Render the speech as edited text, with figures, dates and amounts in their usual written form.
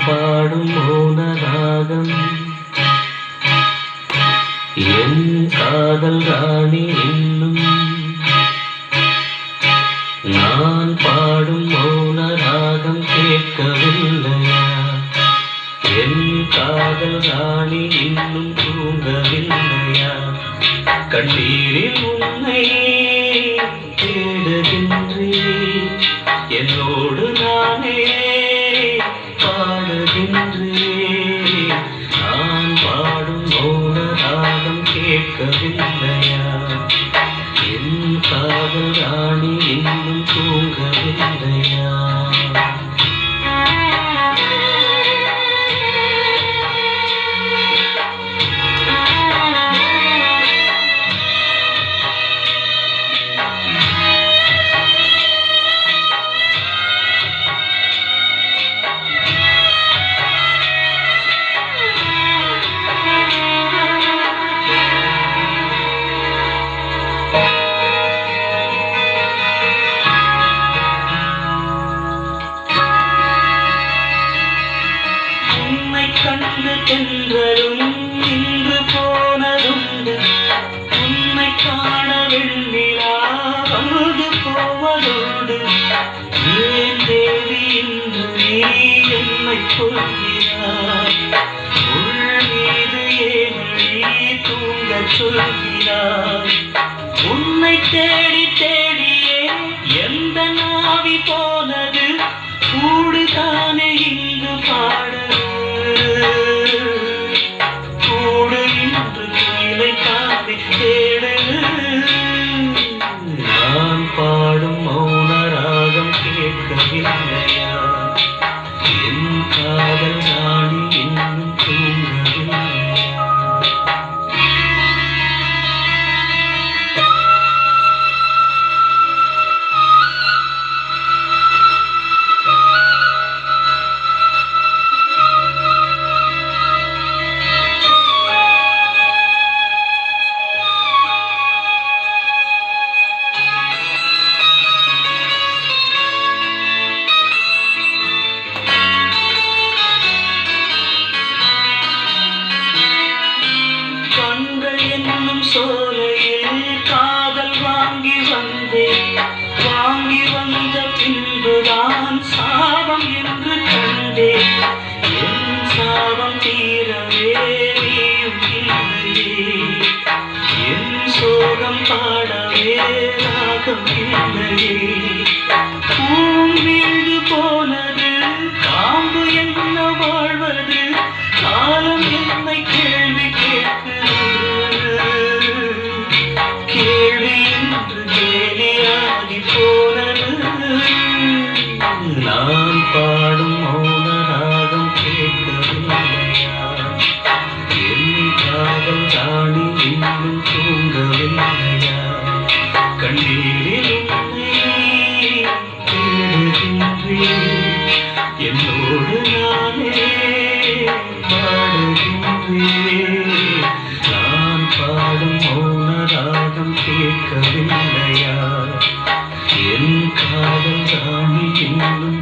பாடும் மௌனராகம் என் காதல் ராணி இன்னும் நான் பாடும் மௌனராகம் கேட்கவில்லையா? என் காதல் ராணி இன்னும் தூங்கவில்லையா? கண்ணீரில் உன்னை தேடுகின்றேன், என்னோடு நானே பாடுகின்றேன். நான் பாடும் மௌனராகம் கேட்கவில்லையா? என் காதல் ராணி இன்னும் தூங்கவில்லையா? கண்டு தென்றலும் இன்று போனதுண்டு, உன்னை காண வெண்ணிலா வந்து போவதோடு. ஏன் தேவி இன்று நீ என்னை கொள்கிறாய்? உள் மீது ஏனடி தூங்கச் சொல்கிறாய்? உன்னை தேடி தேடியே எந்த நாவி போனது, கூடுதானே இங்கு பாடு. கூடு இன்று கீழே காதி தேடு. நான் பாடும் மௌனராகம் கேட்கவில்லையா? என் காதல் ராணி இன்னும் தூங்கவில்லையா? சோலையில் காதல் வாங்கி வந்தேன், வாங்கி வந்த பின்புதான் சாபம் என்று கண்டேன். என் சாபம் தீரவே நீயும் இல்லையே, என் சோகம் பாடவே ராகம் இல்லையே. பூமிழ்ந்து போனது காம்பு என்ன வாழ்வது, காலம் என்னை கேள்வி கேட்குது. நான் பாடும் மௌனராகம் கேட்கவில்லையா? என் காதல் ராணி இன்னும் தூங்கவில்லையா? கண்ணீரில் உன்னை தேடுகின்றேன், என்னோடு நானே பாடுகின்றேன். நான் பாடும் மௌனராகம் கேட்கவில்லையா? என் காதல் ராணி இன்னும்